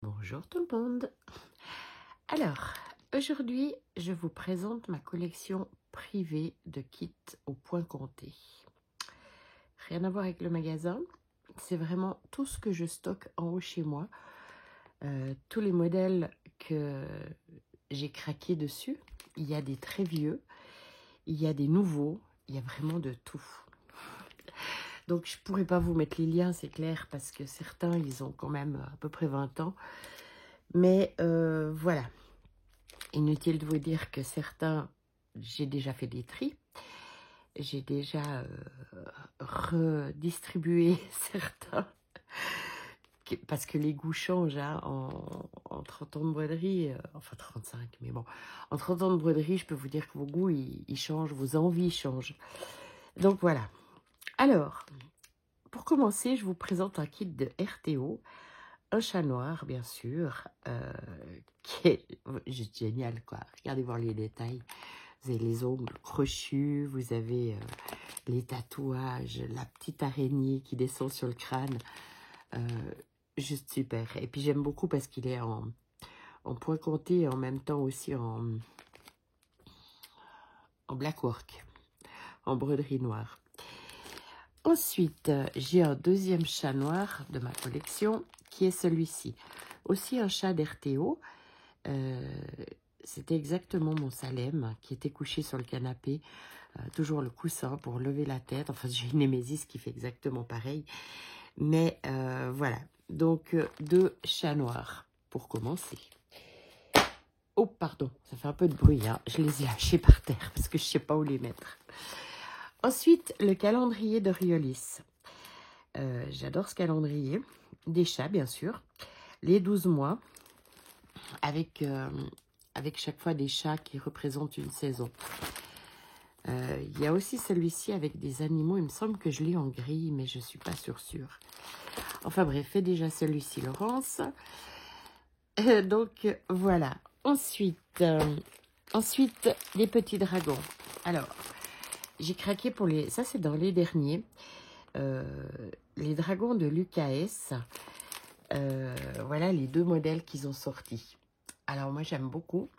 Bonjour tout le monde. Alors, aujourd'hui, je vous présente ma collection privée de kits au point compté. Rien à voir avec le magasin. C'est vraiment tout ce que je stocke en haut chez moi. Tous les modèles que j'ai craqué dessus. Il y a des très vieux, il y a des nouveaux, il y a vraiment de tout. Donc, je ne pourrais pas vous mettre les liens, c'est clair, parce que certains, ils ont quand même à peu près 20 ans. Mais voilà. Inutile de vous dire que certains, j'ai déjà fait des tris. J'ai déjà redistribué certains. Parce que les goûts changent hein, en 30 ans de broderie. Enfin 35, mais bon. En 30 ans de broderie, je peux vous dire que vos goûts, ils changent, vos envies changent. Donc voilà. Alors, pour commencer, je vous présente un kit de RTO. Un chat noir, bien sûr, qui est juste génial, quoi. Regardez voir les détails. Vous avez les ongles crochus, vous avez les tatouages, la petite araignée qui descend sur le crâne. Juste super. Et puis j'aime beaucoup parce qu'il est en point compté et en même temps aussi en black work, en broderie noire. Ensuite, j'ai un deuxième chat noir de ma collection qui est celui-ci. Aussi un chat d'RTO. C'était exactement mon Salem qui était couché sur le canapé. Toujours le coussin pour lever la tête. Enfin, j'ai une Némésis qui fait exactement pareil. Mais voilà. Donc, deux chats noirs pour commencer. Oh, pardon, ça fait un peu de bruit. Hein. Je les ai lâchés par terre parce que je ne sais pas où les mettre. Ensuite, le calendrier de Riolis. J'adore ce calendrier. Des chats, bien sûr. Les 12 mois. Avec chaque fois des chats qui représentent une saison. Il y a aussi celui-ci avec des animaux. Il me semble que je l'ai en gris, mais je ne suis pas sûre. Enfin bref, fais déjà celui-ci, Laurence. Donc voilà. Ensuite, les petits dragons. Alors, j'ai craqué pour les... Ça, c'est dans les derniers. Les dragons de l'UKS. Voilà les deux modèles qu'ils ont sortis. Alors, moi, j'aime beaucoup.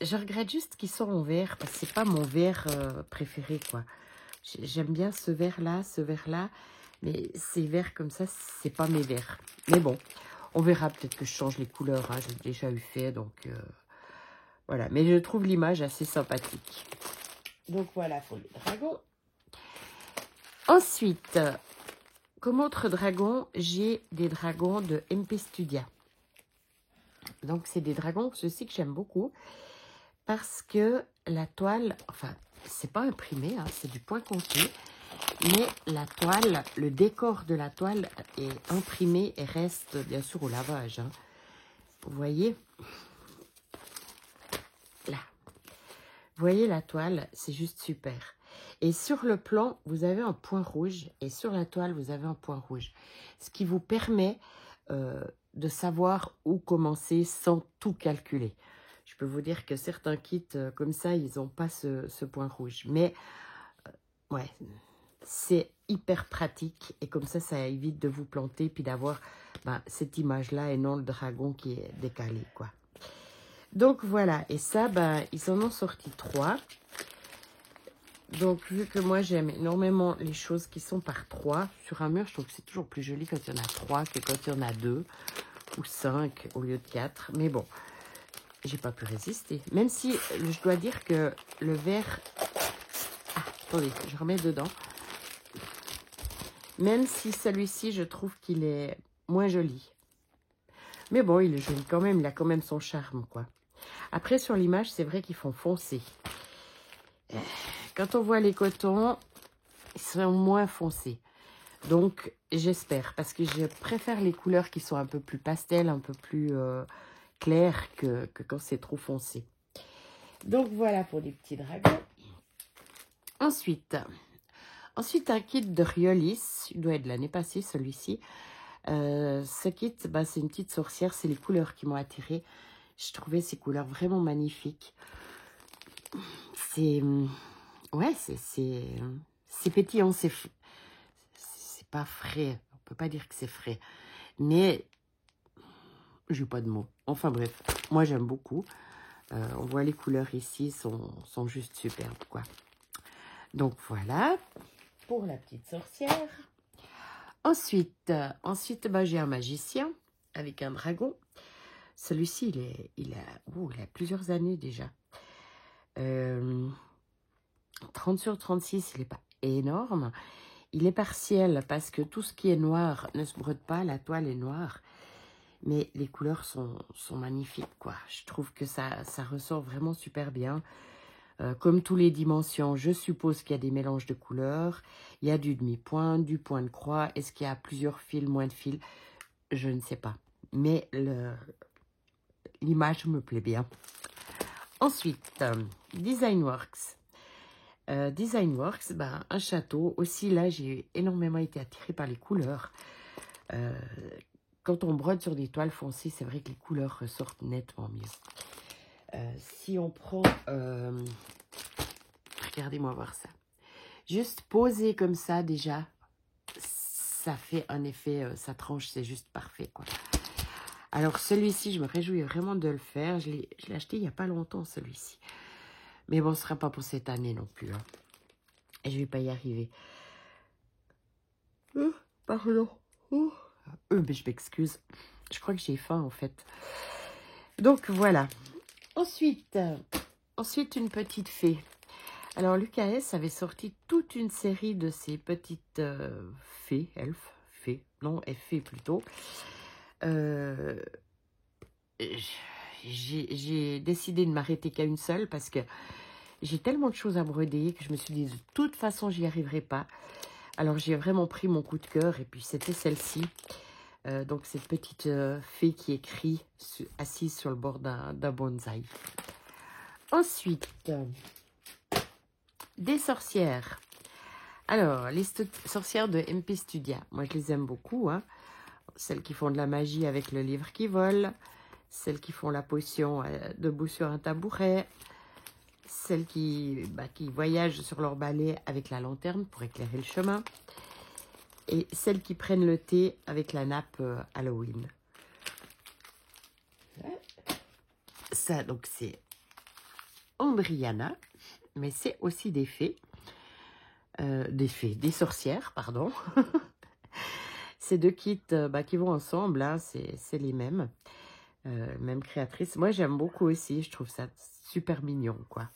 Je regrette juste qu'ils sont en vert, parce que c'est pas mon vert préféré, quoi. J'aime bien ce vert-là, mais ces verts comme ça, c'est pas mes verts. Mais bon, on verra, peut-être que je change les couleurs, hein, j'ai déjà eu fait, donc voilà. Mais je trouve l'image assez sympathique. Donc voilà pour les dragons. Ensuite, comme autre dragon, j'ai des dragons de MP Studia. Donc c'est des dragons, ceux-ci que j'aime beaucoup. Parce que la toile, enfin, c'est pas imprimé, hein, c'est du point compté, mais la toile, le décor de la toile est imprimé et reste bien sûr au lavage. Hein. Vous voyez, là, vous voyez la toile, c'est juste super. Et sur le plan, vous avez un point rouge, et sur la toile, vous avez un point rouge. Ce qui vous permet de savoir où commencer sans tout calculer. Je peux vous dire que certains kits comme ça, ils n'ont pas ce point rouge. Mais, ouais, c'est hyper pratique. Et comme ça évite de vous planter puis d'avoir cette image-là et non le dragon qui est décalé, quoi. Donc, voilà. Et ça, ils en ont sorti 3. Donc, vu que moi, j'aime énormément les choses qui sont par 3 sur un mur, je trouve que c'est toujours plus joli quand il y en a 3 que quand il y en a 2 ou 5 au lieu de 4. Mais bon, j'ai pas pu résister. Même si, je dois dire que le vert... Ah, attendez, je remets dedans. Même si celui-ci, je trouve qu'il est moins joli. Mais bon, il est joli quand même. Il a quand même son charme, quoi. Après, sur l'image, c'est vrai qu'ils font foncer. Quand on voit les cotons, ils sont moins foncés. Donc, j'espère. Parce que je préfère les couleurs qui sont un peu plus pastel, un peu plus... clair que quand c'est trop foncé. Donc voilà pour les petits dragons. Ensuite un kit de Riolis. Il doit être de l'année passée celui-ci. Ce kit, c'est une petite sorcière. C'est les couleurs qui m'ont attirée. Je trouvais ces couleurs vraiment magnifiques. C'est... Ouais, c'est pétillant. C'est pas frais. On peut pas dire que c'est frais. Mais... J'ai pas de mots. Enfin bref, moi j'aime beaucoup. On voit les couleurs ici sont juste superbes, quoi. Donc voilà, pour la petite sorcière. Ensuite, bah, j'ai un magicien avec un dragon. Celui-ci, il a plusieurs années déjà. 30 sur 36, il n'est pas énorme. Il est partiel parce que tout ce qui est noir ne se brode pas, la toile est noire. Mais les couleurs sont magnifiques, quoi. Je trouve que ça ressort vraiment super bien. Comme tous les dimensions, je suppose qu'il y a des mélanges de couleurs. Il y a du demi-point, du point de croix. Est-ce qu'il y a plusieurs fils, moins de fils? Je ne sais pas. Mais l'image me plaît bien. Ensuite, Designworks. Designworks, ben, un château. Aussi, là, j'ai énormément été attirée par les couleurs. Quand on brode sur des toiles foncées, c'est vrai que les couleurs ressortent nettement mieux. Si on prend... regardez-moi voir ça. Juste posé comme ça, déjà, ça fait un effet... sa tranche, c'est juste parfait, quoi. Alors, celui-ci, je me réjouis vraiment de le faire. Je l'ai acheté il n'y a pas longtemps, celui-ci. Mais bon, ce ne sera pas pour cette année non plus. Hein. Et je ne vais pas y arriver. Pardon. Mais je m'excuse. Je crois que j'ai faim, en fait. Donc, voilà. Ensuite, une petite fée. Alors, Lucas S avait sorti toute une série de ces petites fées, elfes, fées, non, fées plutôt. J'ai décidé de m'arrêter qu'à une seule parce que j'ai tellement de choses à broder que je me suis dit de toute façon j'y arriverai pas. Alors j'ai vraiment pris mon coup de cœur et puis c'était celle-ci. Donc cette petite fée qui écrit assise sur le bord d'un bonsaï. Ensuite, des sorcières. Alors les sorcières de MP Studia, moi je les aime beaucoup. Hein. Celles qui font de la magie avec le livre qui vole. Celles qui font la potion debout sur un tabouret. Celles qui voyagent sur leur balai avec la lanterne pour éclairer le chemin. Et celles qui prennent le thé avec la nappe Halloween. Ça, donc, c'est Andriana. Mais c'est aussi des fées. Des sorcières, pardon. Ces deux kits qui vont ensemble, hein, c'est les mêmes. Même créatrice. Moi, j'aime beaucoup aussi. Je trouve ça super mignon, quoi.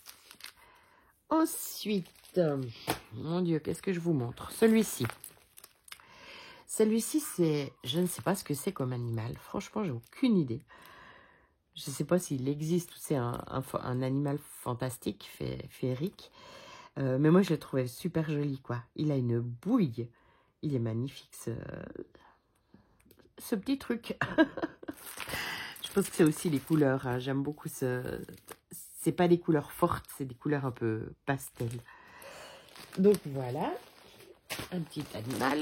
Ensuite, mon Dieu, qu'est-ce que je vous montre? Celui-ci. Celui-ci, c'est... Je ne sais pas ce que c'est comme animal. Franchement, j'ai aucune idée. Je ne sais pas s'il existe ou c'est un animal fantastique, féerique. Mais moi, je l'ai trouvé super joli, quoi. Il a une bouille. Il est magnifique, ce petit truc. Je pense que c'est aussi les couleurs. Hein. J'aime beaucoup c'est pas des couleurs fortes, c'est des couleurs un peu pastel. Donc voilà, un petit animal.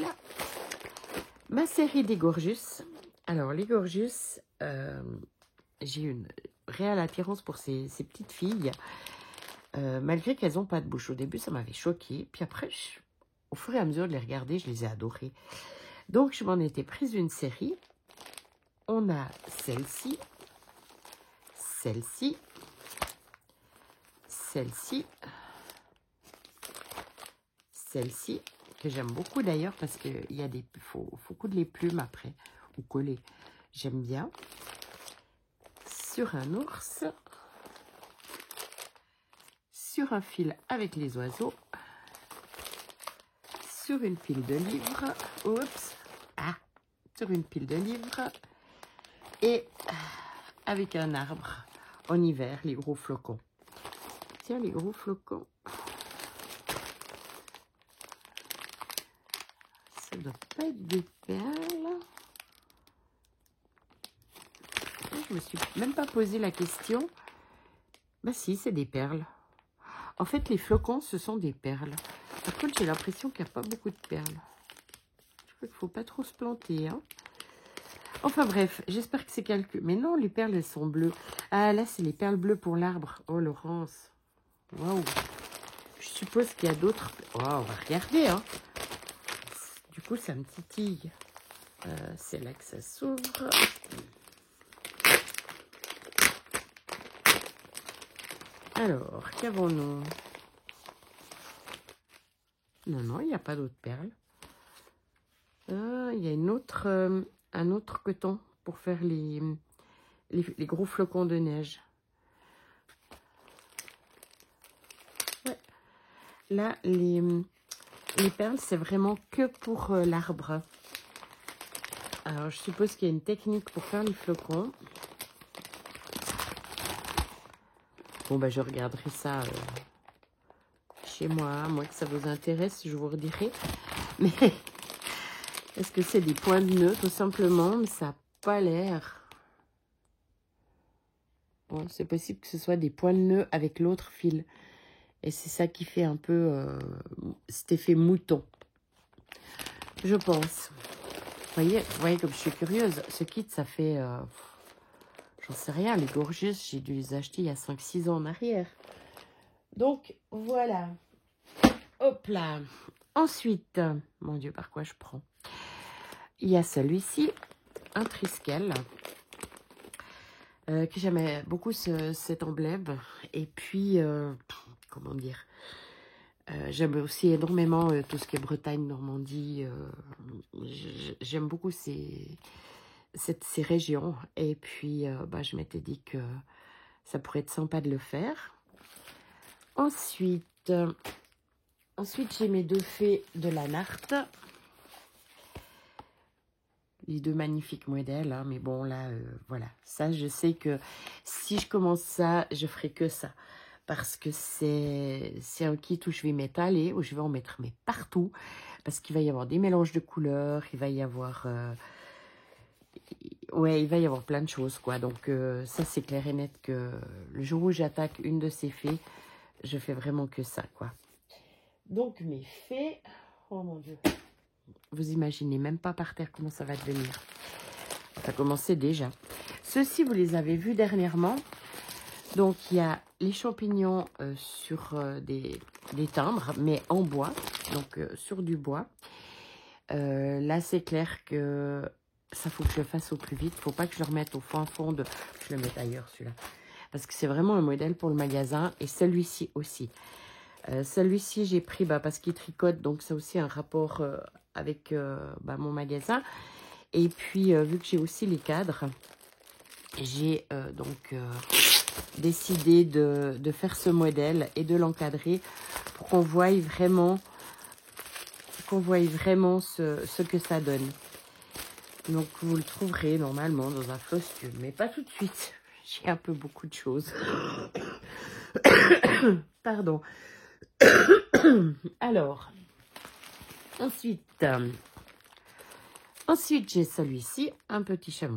Ma série des Gorgus. Alors les Gorgus, j'ai une réelle attirance pour ces petites filles. Malgré qu'elles n'ont pas de bouche. Au début, ça m'avait choquée. Puis après, au fur et à mesure de les regarder, je les ai adorées. Donc je m'en étais prise une série. On a celle-ci, celle-ci, celle-ci, celle-ci, que j'aime beaucoup d'ailleurs parce qu'il y a faut coudre les plumes après, ou coller. J'aime bien. Sur un ours, sur un fil avec les oiseaux, sur une pile de livres, oups, sur une pile de livres, et avec un arbre en hiver, les gros flocons. Tiens, les gros flocons. Ça doit pas être des perles. Je me suis même pas posé la question. Bah si, c'est des perles. En fait, les flocons, ce sont des perles. Par contre, j'ai l'impression qu'il n'y a pas beaucoup de perles. Je crois qu'il ne faut pas trop se planter. Hein. Enfin bref, j'espère que c'est calculé. Mais non, les perles, elles sont bleues. Ah, là, c'est les perles bleues pour l'arbre. Oh, Laurence. Waouh. Je suppose qu'il y a d'autres... Oh, on va regarder. Hein. Du coup, ça me titille. C'est là que ça s'ouvre. Alors, qu'avons-nous? Non, non, il n'y a pas d'autres perles. Il y a un autre coton pour faire les gros flocons de neige. Ouais. Là, les perles, c'est vraiment que pour l'arbre. Alors, je suppose qu'il y a une technique pour faire les flocons. Bon, bah, je regarderai ça chez moi. À moins que ça vous intéresse, je vous redirai. Mais est-ce que c'est des points de nœud, tout simplement? Mais ça n'a pas l'air. Bon, c'est possible que ce soit des points de nœud avec l'autre fil. Et c'est ça qui fait un peu cet effet mouton. Je pense. Vous voyez comme je suis curieuse. Ce kit, ça fait... j'en sais rien. Les gorgeous, j'ai dû les acheter il y a 5-6 ans en arrière. Donc, voilà. Hop là. Ensuite, mon Dieu, par quoi je prends? Il y a celui-ci, un Triskel. Que j'aimais beaucoup cet emblème. Et puis, comment dire, j'aime aussi énormément tout ce qui est Bretagne, Normandie. J'aime beaucoup ces régions. Et puis, bah, je m'étais dit que ça pourrait être sympa de le faire. Ensuite j'ai mes deux fées de la Narte. Les deux magnifiques modèles, hein, mais bon, là, voilà. Ça, je sais que si je commence ça, je ferai que ça. Parce que c'est un kit où je vais m'étaler, où je vais en mettre mais partout. Parce qu'il va y avoir des mélanges de couleurs, il va y avoir... ouais, il va y avoir plein de choses, quoi. Donc, ça, c'est clair et net que le jour où j'attaque une de ces fées, je fais vraiment que ça, quoi. Donc, mes fées... Oh, mon Dieu. Vous imaginez même pas par terre comment ça va devenir. Ça a commencé déjà. Ceux-ci, vous les avez vus dernièrement. Donc, il y a les champignons sur des timbres, mais en bois. Donc, sur du bois. Là, c'est clair que ça, faut que je le fasse au plus vite. Faut pas que je le remette au fond de... Je le mette ailleurs, celui-là. Parce que c'est vraiment un modèle pour le magasin. Et celui-ci aussi. Celui-ci, j'ai pris parce qu'il tricote. Donc, ça aussi un rapport avec mon magasin. Et puis, vu que j'ai aussi les cadres, j'ai décidé de faire ce modèle et de l'encadrer pour qu'on voie vraiment, ce que ça donne. Donc, vous le trouverez normalement dans un floscule, mais pas tout de suite. J'ai un peu beaucoup de choses. Pardon. Alors, ensuite j'ai celui-ci, un petit chat.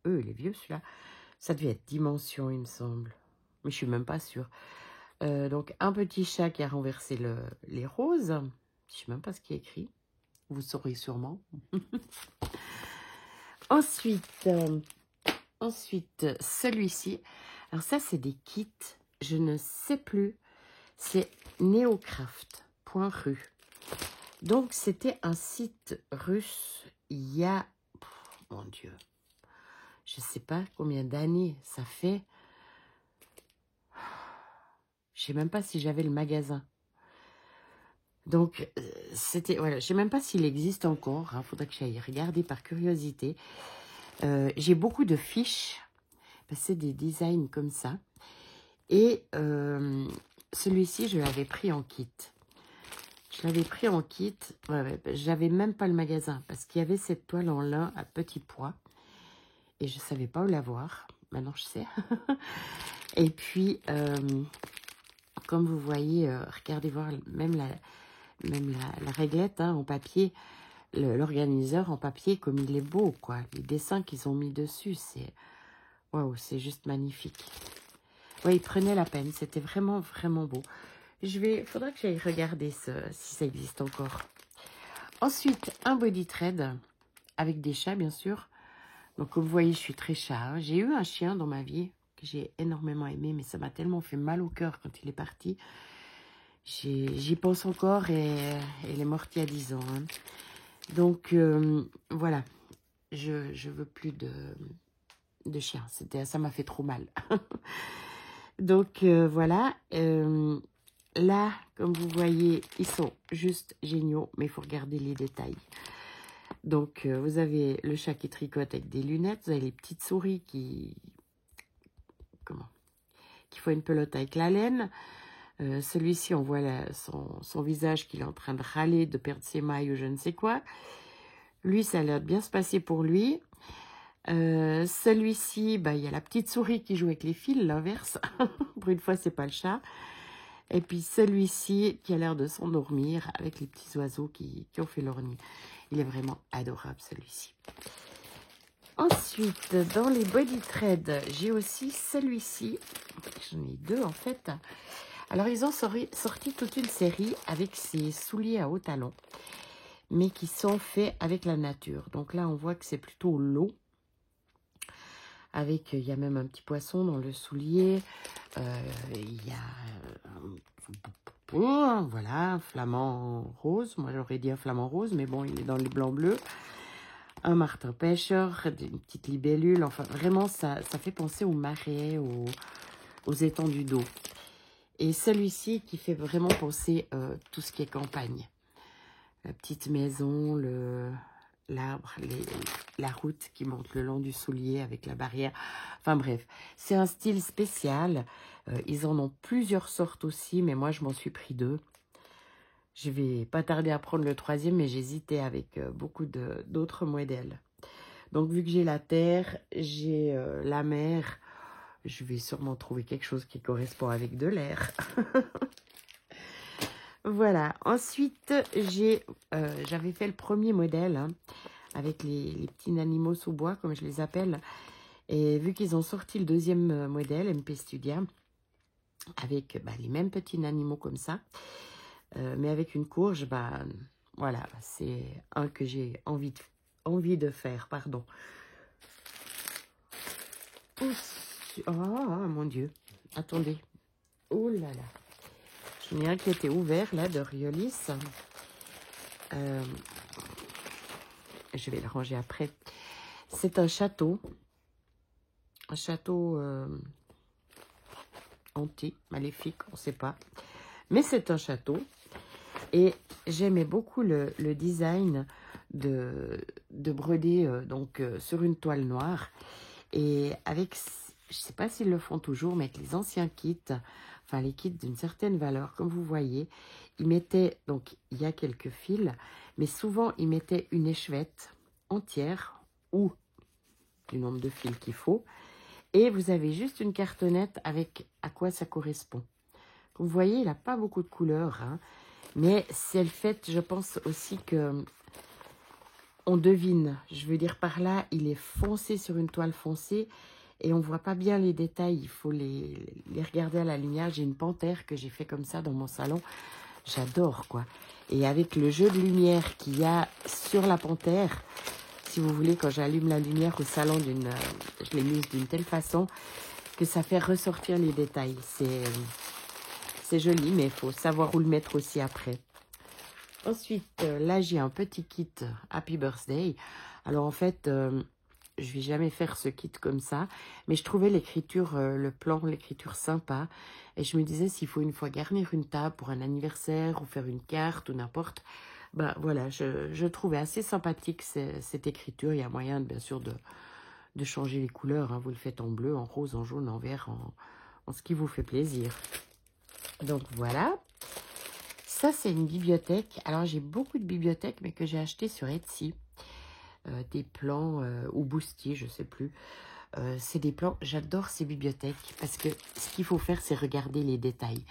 Il est vieux celui-là. Ça devait être dimension, il me semble. Mais je suis même pas sûre. Donc, un petit chat qui a renversé les roses. Je sais même pas ce qui est écrit. Vous saurez sûrement. Ensuite, celui-ci. Alors ça, c'est des kits. Je ne sais plus. C'est neocraft.ru. Donc, c'était un site russe il y a... mon Dieu. Je ne sais pas combien d'années ça fait. Je ne sais même pas si j'avais le magasin. Donc, c'était... Voilà, je ne sais même pas s'il existe encore. Il faudrait que j'aille regarder par curiosité. J'ai beaucoup de fiches. C'est des designs comme ça. Et celui-ci, je l'avais pris en kit. Je l'avais pris en kit. Ouais, j'avais même pas le magasin. Parce qu'il y avait cette toile en lin à petits pois. Et je ne savais pas où l'avoir. Maintenant, je sais. Et puis, comme vous voyez, regardez voir même la réglette en papier, l'organiseur en papier, comme il est beau, quoi. Les dessins qu'ils ont mis dessus, c'est... Waouh, c'est juste magnifique. Oui, il prenait la peine. C'était vraiment, vraiment beau. Faudra que j'aille regarder si ça existe encore. Ensuite, un body thread avec des chats, bien sûr. Donc, comme vous voyez, je suis très chat. Hein. J'ai eu un chien dans ma vie que j'ai énormément aimé, mais ça m'a tellement fait mal au cœur quand il est parti. J'y pense encore et elle est morte il y a 10 ans. Hein. Donc, voilà. Je veux plus de chien. Ça m'a fait trop mal. Donc, voilà. Là, comme vous voyez, ils sont juste géniaux, mais il faut regarder les détails. Donc, vous avez le chat qui tricote avec des lunettes. Vous avez les petites souris qui font une pelote avec la laine. Celui-ci, on voit son visage qu'il est en train de râler, de perdre ses mailles ou je ne sais quoi. Lui, ça a l'air de bien se passer pour lui. Celui-ci, il y a la petite souris qui joue avec les fils, l'inverse. Pour une fois, c'est pas le chat. Et puis celui-ci qui a l'air de s'endormir avec les petits oiseaux qui ont fait leur nid. Il est vraiment adorable, celui-ci. Ensuite, dans les body threads, j'ai aussi celui-ci. J'en ai deux, en fait. Alors, ils ont sorti toute une série avec ces souliers à haut talon, mais qui sont faits avec la nature. Donc là, on voit que c'est plutôt l'eau. Avec, il y a même un petit poisson dans le soulier. Il y a voilà, un flamant rose. Moi, j'aurais dit un flamant rose, mais bon, il est dans les blancs bleus. Un martin pêcheur, une petite libellule. Enfin, vraiment, ça fait penser aux marais, aux étendues d'eau. Et celui-ci qui fait vraiment penser tout ce qui est campagne. La petite maison, l'arbre, la route qui monte le long du soulier avec la barrière. Enfin bref, c'est un style spécial. Ils en ont plusieurs sortes aussi, mais moi je m'en suis pris deux. Je vais pas tarder à prendre le troisième, mais j'hésitais avec beaucoup d'autres modèles. Donc vu que j'ai la terre, j'ai la mer, je vais sûrement trouver quelque chose qui correspond avec de l'air. Voilà, ensuite, j'avais fait le premier modèle hein, avec les petits animaux sous bois, comme je les appelle. Et vu qu'ils ont sorti le deuxième modèle, MP Studia, avec les mêmes petits animaux comme ça, mais avec une courge, voilà, c'est un que j'ai envie de faire, pardon. Oh, mon Dieu, attendez. Oh là là. J'en ai un qui était ouvert, là, de Riolis. Je vais le ranger après. C'est un château. Un château hanté, maléfique, on ne sait pas. Mais c'est un château. Et j'aimais beaucoup le design de broder sur une toile noire. Et avec, je ne sais pas s'ils le font toujours, mais avec les anciens kits, enfin les kits d'une certaine valeur, comme vous voyez, ils mettaient, donc il y a quelques fils, mais souvent ils mettaient une échevette entière ou du nombre de fils qu'il faut. Et vous avez juste une cartonnette avec à quoi ça correspond. Comme vous voyez, il n'a pas beaucoup de couleurs, hein, mais c'est le fait, je pense aussi que on devine. Je veux dire par là, il est foncé sur une toile foncée et on voit pas bien les détails. Il faut les regarder à la lumière. J'ai une panthère que j'ai fait comme ça dans mon salon. J'adore, quoi. Et avec le jeu de lumière qu'il y a sur la panthère, si vous voulez, quand j'allume la lumière au salon, je l'ai mise d'une telle façon que ça fait ressortir les détails. C'est joli, mais il faut savoir où le mettre aussi après. Ensuite, là, j'ai un petit kit Happy Birthday. Alors, en fait, je vais jamais faire ce kit comme ça. Mais je trouvais l'écriture, le plan, l'écriture sympa. Et je me disais, s'il faut une fois garnir une table pour un anniversaire ou faire une carte ou n'importe, voilà, je trouvais assez sympathique cette écriture. Il y a moyen, bien sûr, de changer les couleurs. Hein. Vous le faites en bleu, en rose, en jaune, en vert, en ce qui vous fait plaisir. Donc, voilà. Ça, c'est une bibliothèque. Alors, j'ai beaucoup de bibliothèques, mais que j'ai acheté sur Etsy. Des plans ou Boostier, je ne sais plus. C'est des plans. J'adore ces bibliothèques parce que ce qu'il faut faire, c'est regarder les détails.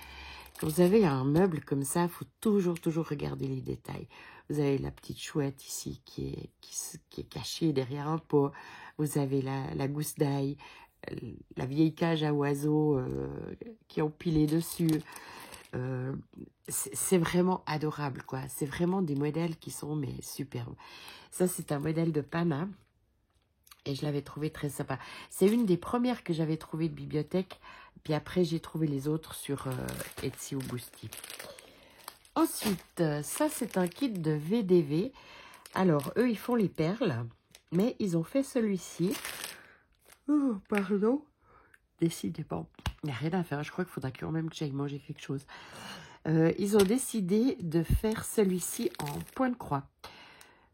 Quand vous avez un meuble comme ça, il faut toujours regarder les détails. Vous avez la petite chouette ici qui est cachée derrière un pot. Vous avez la gousse d'ail, la vieille cage à oiseaux qui est empilée dessus. C'est vraiment adorable, quoi. C'est vraiment des modèles qui sont superbes. Ça, c'est un modèle de Pana et je l'avais trouvé très sympa. C'est une des premières que j'avais trouvées de bibliothèque. Puis après, j'ai trouvé les autres sur Etsy ou Boosty. Ensuite, ça, c'est un kit de VDV. Alors, eux, ils font les perles, mais ils ont fait celui-ci. Oh, pardon. Décidément. Il n'y a rien à faire. Je crois qu'il faudra quand même que j'aille manger quelque chose. Ils ont décidé de faire celui-ci en point de croix.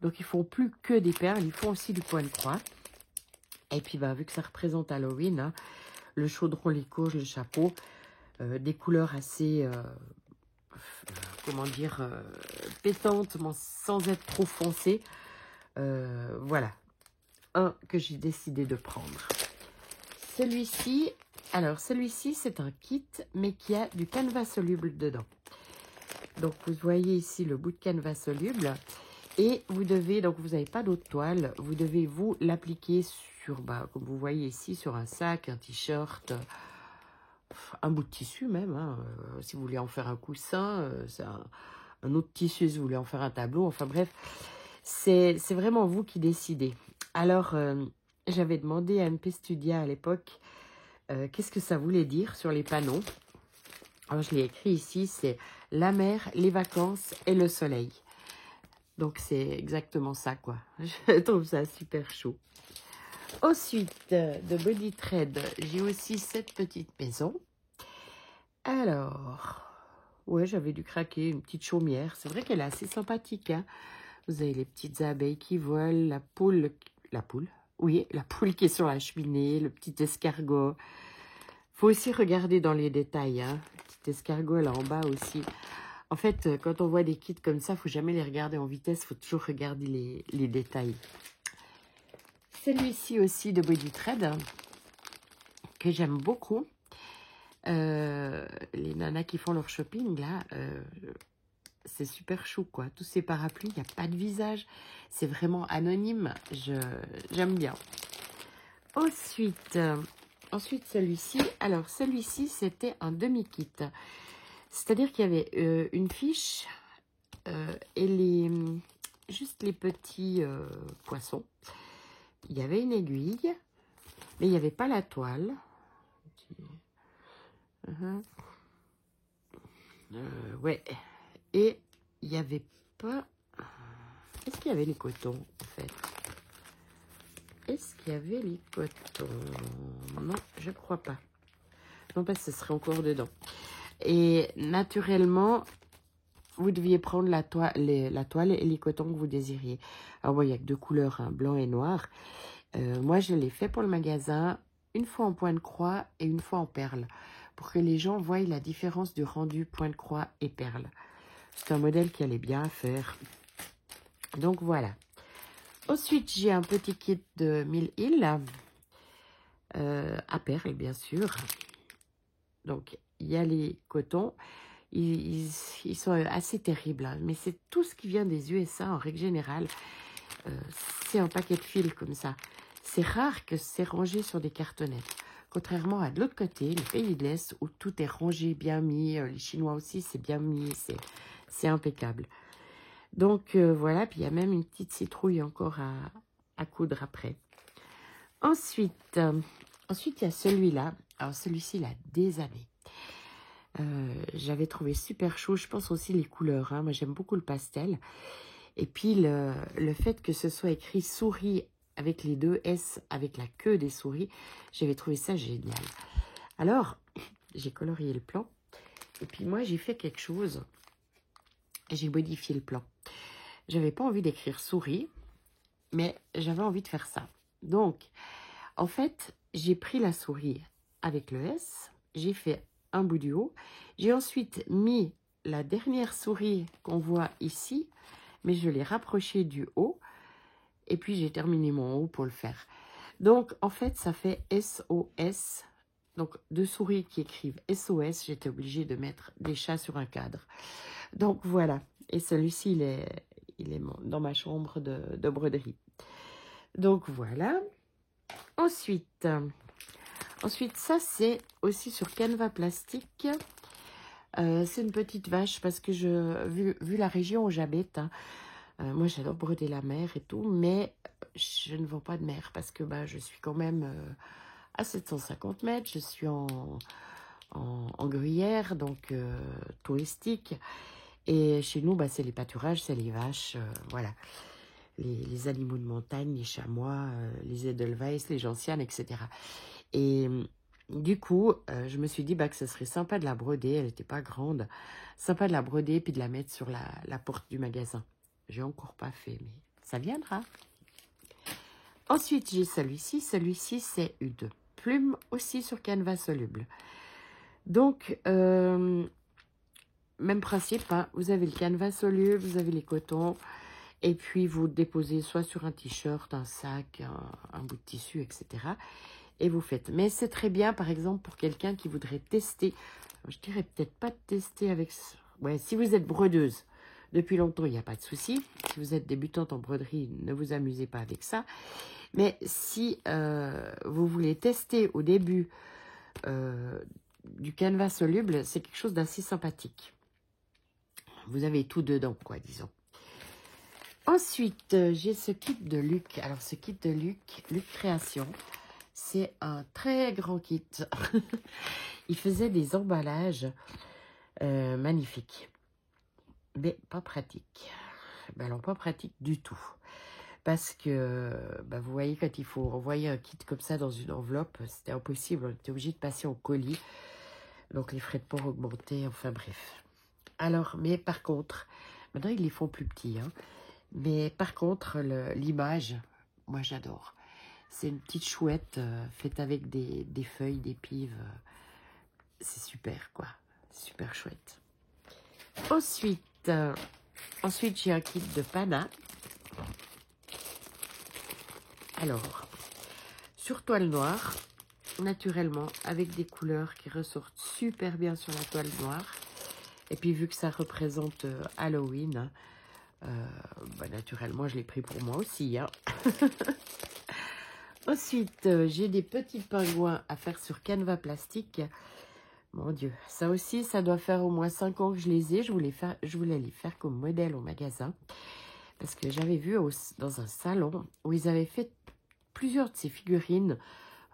Donc, ils font plus que des perles. Ils font aussi du point de croix. Et puis, bah, vu que ça représente Halloween, hein, le chaudron, les courges, le chapeau, des couleurs assez, comment dire, pétantes, mais sans être trop foncées. Voilà, un que j'ai décidé de prendre. Celui-ci, alors celui-ci, c'est un kit, mais qui a du canevas soluble dedans. Donc, vous voyez ici le bout de canevas soluble. Et vous devez, donc vous n'avez pas d'autre toile, vous devez vous l'appliquer sur, bah, comme vous voyez ici, sur un sac, un t-shirt, un bout de tissu même. Hein, si vous voulez en faire un coussin, c'est un autre tissu si vous voulez en faire un tableau. Enfin bref, c'est vraiment vous qui décidez. Alors, j'avais demandé à MP Studia à l'époque qu'est-ce que ça voulait dire sur les panneaux. Alors, je l'ai écrit ici, c'est la mer, les vacances et le soleil. Donc, c'est exactement ça, quoi. Je trouve ça super chou. Ensuite, de Body Trade, j'ai aussi cette petite maison. Alors, ouais, j'avais dû craquer une petite chaumière. C'est vrai qu'elle est assez sympathique, hein. Vous avez les petites abeilles qui volent, la poule, oui, la poule qui est sur la cheminée, le petit escargot. Faut aussi regarder dans les détails, hein. Le petit escargot là en bas aussi. En fait, quand on voit des kits comme ça, faut jamais les regarder en vitesse, faut toujours regarder les détails. Celui-ci aussi de Body Trade, que j'aime beaucoup. Les nanas qui font leur shopping, là, c'est super chou, quoi. Tous ces parapluies, il n'y a pas de visage. C'est vraiment anonyme. J'aime bien. Ensuite celui-ci. Alors, celui-ci, c'était un demi-kit. C'est-à-dire qu'il y avait une fiche et juste les petits poissons. Il y avait une aiguille, mais il n'y avait pas la toile. Ouais. Et il n'y avait pas... Est-ce qu'il y avait les cotons, en fait? Est-ce qu'il y avait les cotons? Non, je crois pas. Non, parce que ce serait encore dedans. Et naturellement, vous deviez prendre la toile et les cotons que vous désiriez. Alors, bon, il n'y a que deux couleurs, hein, blanc et noir. Moi, je l'ai fait pour le magasin, une fois en point de croix et une fois en perle, pour que les gens voient la différence du rendu point de croix et perle. C'est un modèle qui allait bien à faire. Donc, voilà. Ensuite, j'ai un petit kit de 1000 îles, à perles, bien sûr. Donc, il y a les cotons. Ils sont assez terribles, hein, mais c'est tout ce qui vient des USA en règle générale. C'est un paquet de fils comme ça. C'est rare que c'est rangé sur des cartonnettes. Contrairement à de l'autre côté, les pays de l'Est, où tout est rangé, bien mis. Les Chinois aussi, c'est bien mis. C'est impeccable. Donc, voilà. Puis, il y a même une petite citrouille encore à coudre après. Ensuite, il y a celui-là. Alors, celui-ci, il a des années. J'avais trouvé super chaud. Je pense aussi les couleurs. Hein. Moi, j'aime beaucoup le pastel. Et puis, le fait que ce soit écrit souris avec les deux S, avec la queue des souris, j'avais trouvé ça génial. Alors, j'ai colorié le plan. Et puis, moi, j'ai fait quelque chose. J'ai modifié le plan. J'avais pas envie d'écrire souris, mais j'avais envie de faire ça. Donc, en fait, j'ai pris la souris avec le S. J'ai fait un bout du haut. J'ai ensuite mis la dernière souris qu'on voit ici, mais je l'ai rapprochée du haut. Et puis, j'ai terminé mon haut pour le faire. Donc, en fait, ça fait SOS. Donc, deux souris qui écrivent SOS. J'étais obligée de mettre des chats sur un cadre. Donc, voilà. Et celui-ci, il est dans ma chambre de broderie. Donc, voilà. Ensuite, ça, c'est aussi sur canevas plastique. C'est une petite vache parce que vu la région où j'habite, hein, moi, j'adore broder la mer et tout, mais je ne vends pas de mer parce que bah, je suis quand même à 750 mètres. Je suis en gruyère, donc touristique. Et chez nous, bah, c'est les pâturages, c'est les vaches, voilà. Les animaux de montagne, les chamois, les edelweiss, les gentianes, etc. Et Du coup, je me suis dit bah, que ce serait sympa de la broder. Elle n'était pas grande. Sympa de la broder puis de la mettre sur la porte du magasin. J'ai encore pas fait, mais ça viendra. Ensuite, j'ai celui-ci. Celui-ci, c'est une plume aussi sur canevas soluble. Donc, même principe, hein, vous avez le canevas soluble, vous avez les cotons, et puis vous déposez soit sur un t-shirt, un sac, un bout de tissu, etc. Et vous faites. Mais c'est très bien, par exemple, pour quelqu'un qui voudrait tester. Je dirais peut-être pas de tester avec... Ouais, si vous êtes brodeuse depuis longtemps, il n'y a pas de souci. Si vous êtes débutante en broderie, ne vous amusez pas avec ça. Mais si vous voulez tester au début du canevas soluble, c'est quelque chose d'assez sympathique. Vous avez tout dedans, quoi, disons. Ensuite, j'ai ce kit de Luc. Alors, ce kit de Luc Création, c'est un très grand kit. Il faisait des emballages magnifiques, mais pas pratiques. Ben alors, pas pratique du tout. Parce que, ben vous voyez, quand il faut envoyer un kit comme ça dans une enveloppe, c'était impossible. On était obligé de passer au colis. Donc, les frais de port augmentaient. Enfin, bref. Alors, mais par contre, maintenant, ils les font plus petits. Hein, mais par contre, l'image, moi, j'adore. C'est une petite chouette faite avec des feuilles, des pives. C'est super, quoi. Super chouette. Ensuite, j'ai un kit de Pana. Alors, sur toile noire, naturellement, avec des couleurs qui ressortent super bien sur la toile noire. Et puis, vu que ça représente Halloween, bah, naturellement, je l'ai pris pour moi aussi. Hein. Ensuite, j'ai des petits pingouins à faire sur canevas plastique. Mon Dieu, ça aussi, ça doit faire au moins 5 ans que je les ai. Je voulais les faire comme modèle au magasin. Parce que j'avais vu dans un salon où ils avaient fait plusieurs de ces figurines.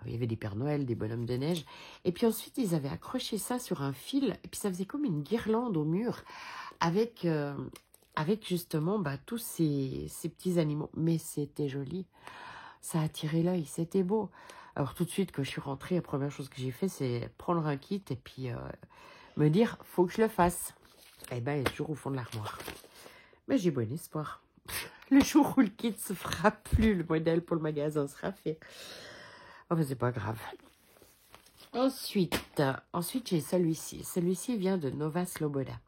Il y avait des Pères Noël, des bonhommes de neige. Et puis ensuite, ils avaient accroché ça sur un fil. Et puis ça faisait comme une guirlande au mur avec justement bah, tous ces petits animaux. Mais c'était joli. Ça a attiré l'œil, c'était beau. Alors tout de suite, quand je suis rentrée, la première chose que j'ai fait, c'est prendre un kit et puis me dire, faut que je le fasse. Eh bien, il est toujours au fond de l'armoire. Mais j'ai bon espoir. Le jour où le kit se fera plus, le modèle pour le magasin sera fait. Oh, mais c'est pas grave. Ensuite j'ai celui-ci. Celui-ci vient de Nova Sloboda.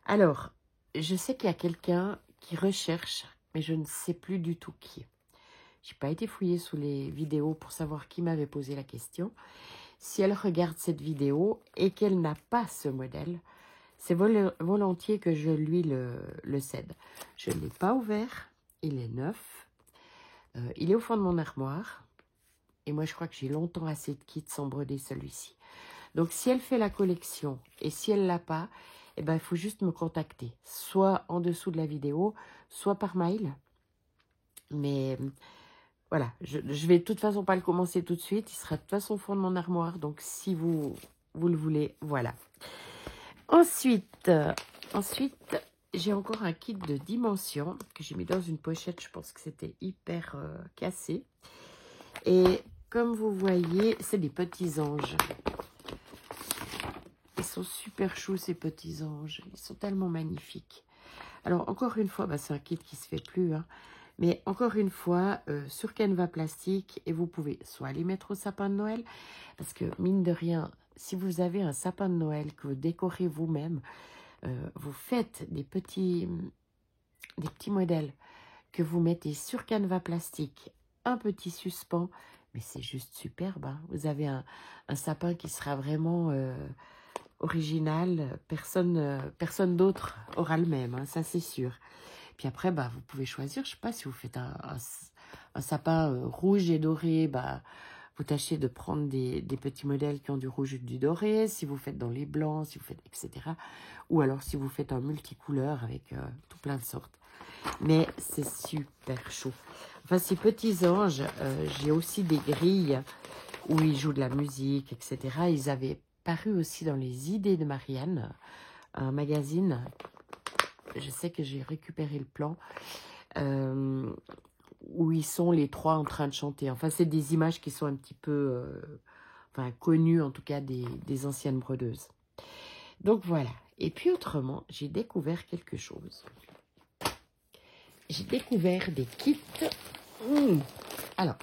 Alors, je sais qu'il y a quelqu'un qui recherche, mais je ne sais plus du tout qui. Je n'ai pas été fouillée sous les vidéos pour savoir qui m'avait posé la question. Si elle regarde cette vidéo et qu'elle n'a pas ce modèle, c'est volontiers que je lui le cède. Je ne l'ai pas ouvert, il est neuf. Il est au fond de mon armoire. Et moi, je crois que j'ai longtemps assez de kits sans broder celui-ci. Donc, si elle fait la collection et si elle ne l'a pas, eh ben, il faut juste me contacter. Soit en dessous de la vidéo, soit par mail. Mais... voilà, je vais de toute façon pas le commencer tout de suite. Il sera de toute façon au fond de mon armoire. Donc, si vous le voulez, voilà. Ensuite, j'ai encore un kit de dimension que j'ai mis dans une pochette. Je pense que c'était hyper cassé. Et comme vous voyez, c'est des petits anges. Ils sont super choux, ces petits anges. Ils sont tellement magnifiques. Alors, encore une fois, bah, c'est un kit qui se fait plus, hein. Mais encore une fois, sur canevas plastique, et vous pouvez soit les mettre au sapin de Noël, parce que mine de rien, si vous avez un sapin de Noël que vous décorez vous-même, vous faites des petits modèles que vous mettez sur canevas plastique, un petit suspens, mais c'est juste superbe. Hein. Vous avez un sapin qui sera vraiment original, personne d'autre aura le même, hein, ça c'est sûr. Puis après, bah, vous pouvez choisir, je ne sais pas, si vous faites un sapin rouge et doré, bah, vous tâchez de prendre des petits modèles qui ont du rouge et du doré. Si vous faites dans les blancs, si vous faites, etc. Ou alors si vous faites un multicouleur avec tout plein de sortes. Mais c'est super chaud. Enfin, ces petits anges, j'ai aussi des grilles où ils jouent de la musique, etc. Ils avaient paru aussi dans les idées de Marianne, un magazine. Je sais que j'ai récupéré le plan où ils sont les trois en train de chanter. Enfin, c'est des images qui sont un petit peu... enfin connues en tout cas des anciennes brodeuses. Donc voilà. Et puis autrement, j'ai découvert quelque chose. J'ai découvert des kits. Alors,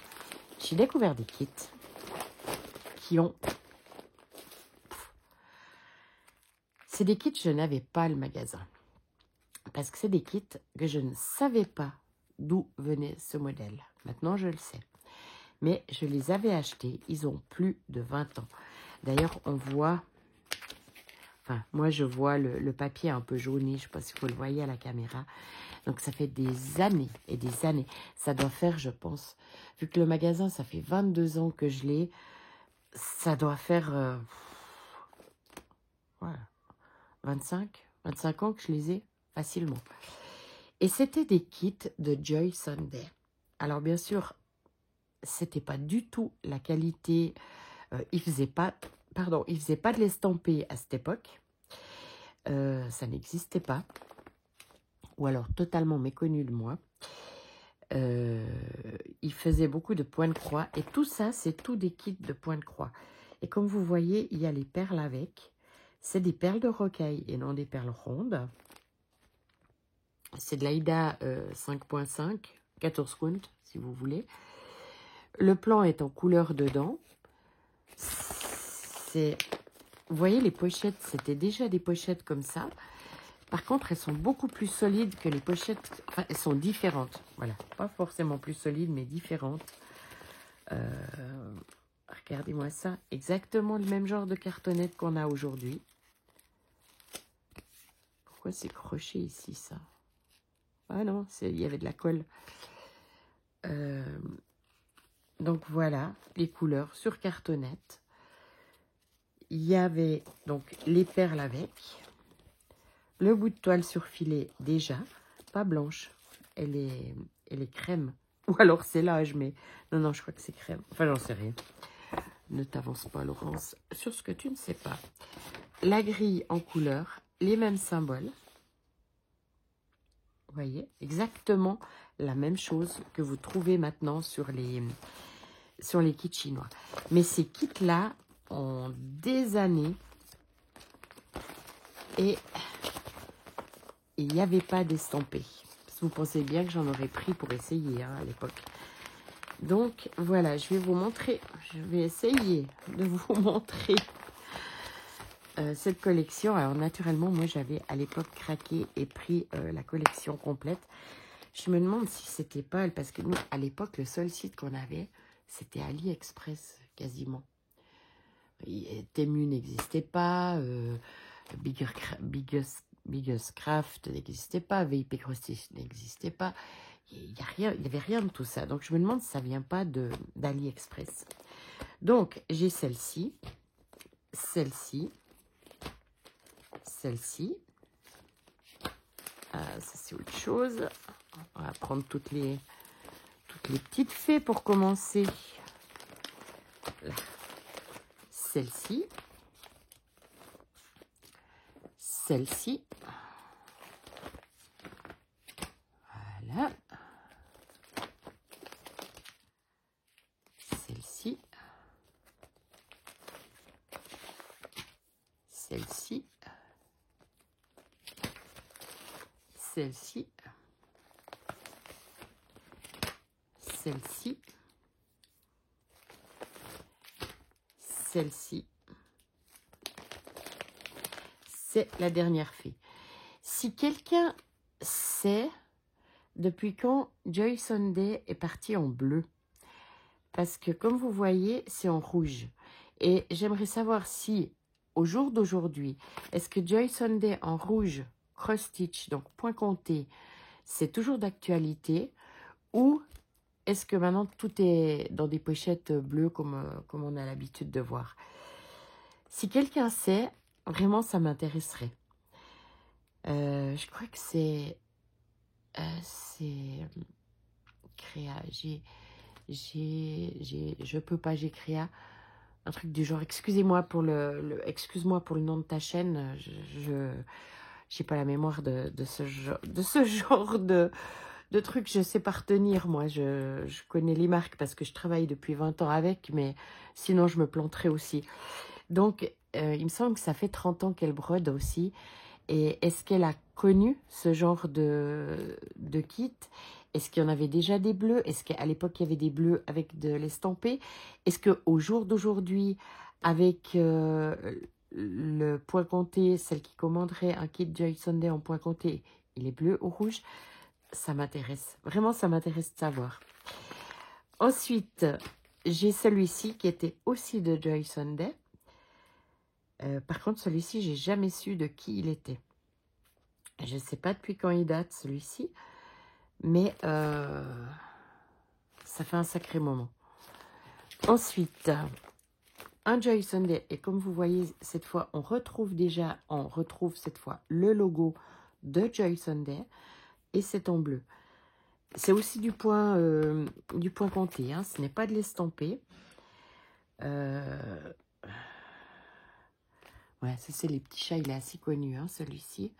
j'ai découvert des kits qui ont... C'est des kits, je n'avais pas le magasin. Parce que c'est des kits que je ne savais pas d'où venait ce modèle. Maintenant, je le sais. Mais je les avais achetés. Ils ont plus de 20 ans. D'ailleurs, on voit... Enfin, moi, je vois le papier un peu jauni. Je ne sais pas si vous le voyez à la caméra. Donc, ça fait des années et des années. Ça doit faire, je pense... Vu que le magasin, ça fait 22 ans que je l'ai. Ça doit faire... voilà, 25 ans que je les ai facilement. Et c'était des kits de Joy Sunday. Alors, bien sûr, c'était pas du tout la qualité. Il faisait pas de l'estampé à cette époque. Ça n'existait pas. Ou alors totalement méconnu de moi. Il faisait beaucoup de points de croix. Et tout ça, c'est tout des kits de points de croix. Et comme vous voyez, il y a les perles avec. C'est des perles de rocaille et non des perles rondes. C'est de l'Aïda 5.5, 14 count, si vous voulez. Le plan est en couleur dedans. Vous voyez, les pochettes, c'était déjà des pochettes comme ça. Par contre, elles sont beaucoup plus solides que les pochettes. Enfin, elles sont différentes. Voilà, pas forcément plus solides, mais différentes. Regardez-moi ça. Exactement le même genre de cartonnette qu'on a aujourd'hui. Pourquoi c'est croché ici, ça? Ah non, il y avait de la colle. Donc voilà, les couleurs sur cartonnette. Il y avait donc les perles avec. Le bout de toile sur filet déjà, pas blanche. Elle est crème. Ou alors c'est l'âge, mais non, je crois que c'est crème. Enfin, j'en sais rien. Ne t'avance pas, Laurence, sur ce que tu ne sais pas. La grille en couleur, les mêmes symboles. Vous voyez, exactement la même chose que vous trouvez maintenant sur les kits chinois. Mais ces kits-là ont des années et il n'y avait pas d'estampé. Vous pensez bien que j'en aurais pris pour essayer à l'époque. Donc voilà, je vais vous montrer, je vais essayer de vous montrer cette collection. Alors naturellement, moi j'avais à l'époque craqué et pris la collection complète. Je me demande si c'était pas elle, parce que nous, à l'époque, le seul site qu'on avait, c'était AliExpress, quasiment. Temu n'existait pas, Biggest Craft n'existait pas, VIP Crusty n'existait pas. Il n'y avait rien de tout ça. Donc, je me demande si ça ne vient pas d'AliExpress. Donc, j'ai celle-ci, celle-ci, celle-ci. Ça, c'est autre chose. On va prendre toutes les petites fées pour commencer. Celle-ci. Celle-ci. Voilà. Celle-ci. Celle-ci. Celle-ci. Celle-ci. Celle-ci. C'est la dernière fée. Si quelqu'un sait depuis quand Joy Sunday est parti en bleu, parce que comme vous voyez, c'est en rouge. Et j'aimerais savoir si, au jour d'aujourd'hui, est-ce que Joy Sunday en rouge, cross-stitch, donc point compté, c'est toujours d'actualité, ou est-ce que maintenant tout est dans des pochettes bleues comme on a l'habitude de voir? Si quelqu'un sait, vraiment ça m'intéresserait. Je crois que c'est Créa. Je peux pas, j'ai Créa. Un truc du genre, excusez-moi pour excuse-moi pour le nom de ta chaîne, je n'ai pas la mémoire de ce genre de trucs, je sais pas retenir. Moi, je connais les marques parce que je travaille depuis 20 ans avec, mais sinon, je me planterais aussi. Donc, il me semble que ça fait 30 ans qu'elle brode aussi. Et est-ce qu'elle a connu ce genre de kit? Est-ce qu'il y en avait déjà des bleus? Est-ce qu'à l'époque, il y avait des bleus avec de l'estampé? Est-ce qu'au jour d'aujourd'hui, avec le point compté, celle qui commanderait un kit Joy Sunday en point compté, il est bleu ou rouge? Ça m'intéresse. Vraiment, ça m'intéresse de savoir. Ensuite, j'ai celui-ci qui était aussi de Joy Sunday. Par contre, celui-ci, j'ai jamais su de qui il était. Je ne sais pas depuis quand il date, celui-ci. Mais ça fait un sacré moment. Ensuite, un Joy Sunday. Et comme vous voyez, cette fois, on retrouve cette fois le logo de Joy Sunday. Et c'est en bleu. C'est aussi du point compté. Hein, ce n'est pas de l'estampé. Ouais, ça c'est les petits chats. Il est assez connu, hein, celui-ci.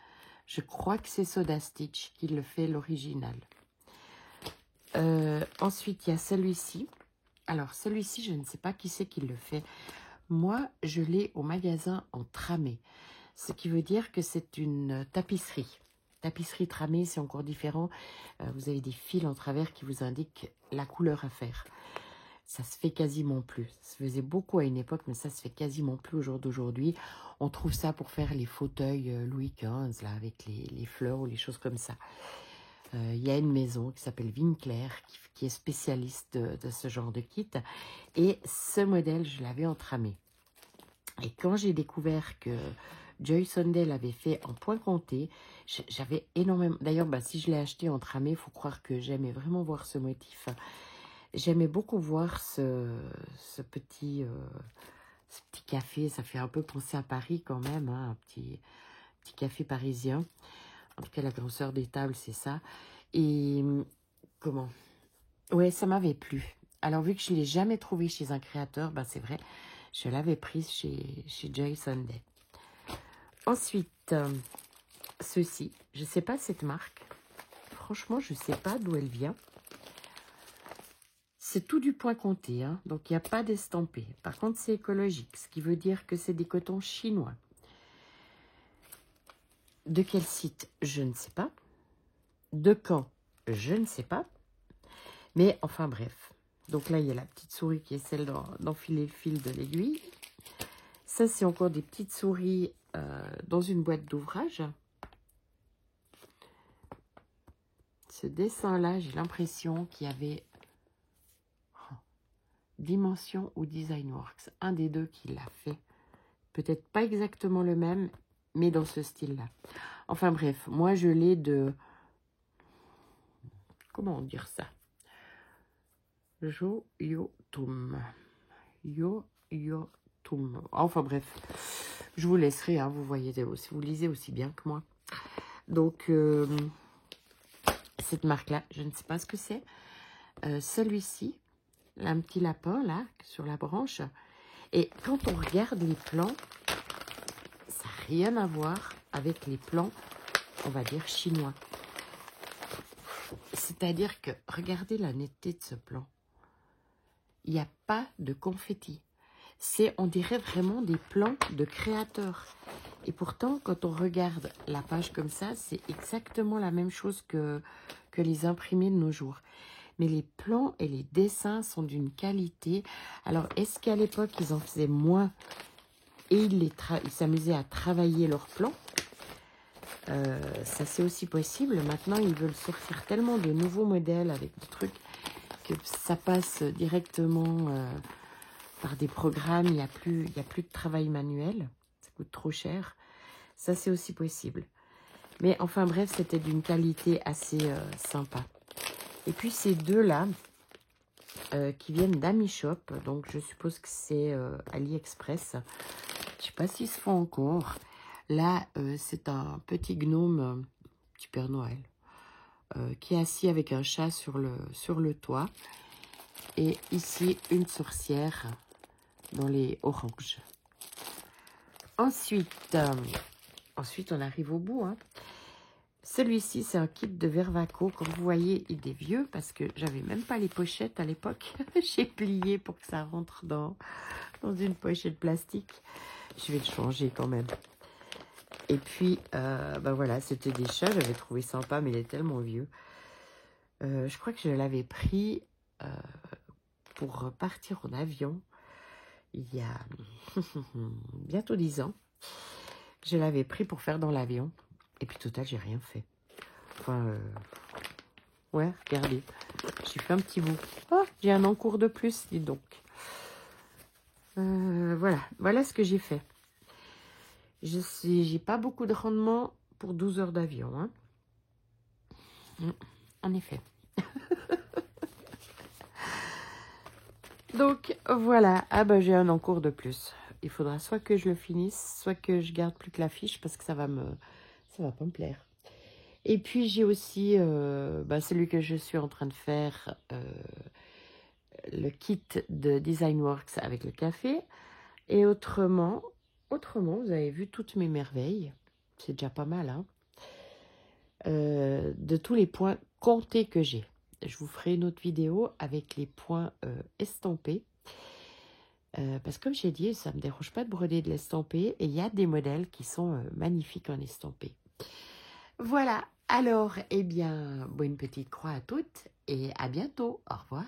Je crois que c'est Soda Stitch qui le fait, l'original. Ensuite, il y a celui-ci. Alors, celui-ci, je ne sais pas qui c'est qui le fait. Moi, je l'ai au magasin en tramé. Ce qui veut dire que c'est une tapisserie. Tapisserie tramée, c'est encore différent. Vous avez des fils en travers qui vous indiquent la couleur à faire. Ça se fait quasiment plus. Ça se faisait beaucoup à une époque, mais ça se fait quasiment plus au jour d'aujourd'hui. On trouve ça pour faire les fauteuils Louis XV, là, avec les fleurs ou les choses comme ça. Il y a une maison qui s'appelle Winkler, qui est spécialiste de ce genre de kit. Et ce modèle, je l'avais en tramé. Et quand j'ai découvert que Joy Sunday l'avait fait en point compté, j'avais énormément... D'ailleurs, si je l'ai acheté en tramé, il faut croire que j'aimais vraiment voir ce motif. J'aimais beaucoup voir ce petit café. Ça fait un peu penser à Paris quand même, hein, un petit café parisien. En tout cas, la grosseur des tables, c'est ça. Et comment? Ouais, ça m'avait plu. Alors, vu que je ne l'ai jamais trouvé chez un créateur, c'est vrai, je l'avais prise chez Joy Sunday. Ensuite, ceci. Je ne sais pas cette marque. Franchement, je ne sais pas d'où elle vient. C'est tout du point compté, hein, donc il n'y a pas d'estampé. Par contre, c'est écologique, ce qui veut dire que c'est des cotons chinois. De quel site? Je ne sais pas. De quand? Je ne sais pas. Mais enfin bref. Donc là, il y a la petite souris qui est celle d'enfiler le fil de l'aiguille. Ça, c'est encore des petites souris dans une boîte d'ouvrage. Ce dessin-là, j'ai l'impression qu'il y avait Dimension ou Designworks. Un des deux qui l'a fait. Peut-être pas exactement le même, mais dans ce style-là. Enfin bref, moi je l'ai de... Comment dire ça? Yo-yo-tum. Yo-yo-tum. Enfin bref, je vous laisserai, hein, vous voyez, si vous lisez aussi bien que moi. Donc, cette marque-là, je ne sais pas ce que c'est. Celui-ci, un petit lapin, là, sur la branche. Et quand on regarde les plans, ça n'a rien à voir avec les plans, on va dire, chinois. C'est-à-dire que, regardez la netteté de ce plan. Il n'y a pas de confetti. On dirait vraiment des plans de créateurs. Et pourtant, quand on regarde la page comme ça, c'est exactement la même chose que les imprimés de nos jours. Mais les plans et les dessins sont d'une qualité. Alors, est-ce qu'à l'époque, ils en faisaient moins et ils s'amusaient à travailler leurs plans? Ça, c'est aussi possible. Maintenant, ils veulent sortir tellement de nouveaux modèles avec des trucs que ça passe directement par des programmes. Il n'y a plus de travail manuel. Ça coûte trop cher. Ça, c'est aussi possible. Mais enfin, bref, c'était d'une qualité assez sympa. Et puis, ces deux-là, qui viennent d'Amishop. Donc, je suppose que c'est AliExpress. Je ne sais pas s'ils se font encore. Là, c'est un petit gnome, petit Père Noël, qui est assis avec un chat sur le toit. Et ici, une sorcière dans les oranges. Ensuite, on arrive au bout. Hein. Celui-ci, c'est un kit de Vervaco. Comme vous voyez, il est vieux parce que j'avais même pas les pochettes à l'époque. J'ai plié pour que ça rentre dans une pochette plastique. Je vais le changer quand même. Et puis, ben voilà, c'était des chats. J'avais trouvé sympa, mais il est tellement vieux. Je crois que je l'avais pris pour partir en avion il y a bientôt 10 ans. Je l'avais pris pour faire dans l'avion. Et puis, total, j'ai rien fait. Enfin, ouais, regardez. J'ai fait un petit bout. Oh, j'ai un encours de plus, dis donc. Voilà ce que j'ai fait. J'ai pas beaucoup de rendement pour 12 heures d'avion. Hein. En effet. Donc, voilà. Ah ben, j'ai un encours de plus. Il faudra soit que je le finisse, soit que je garde plus que la fiche parce que ça va pas me plaire. Et puis, j'ai aussi celui que je suis en train de faire, le kit de Designworks avec le café. Et autrement, vous avez vu toutes mes merveilles. C'est déjà pas mal, hein. De tous les points comptés que j'ai. Je vous ferai une autre vidéo avec les points estampés. Parce que comme j'ai dit, ça ne me dérange pas de broder de l'estampé. Et il y a des modèles qui sont magnifiques en estampé. Voilà. Alors, eh bien, bonne petite croix à toutes et à bientôt. Au revoir.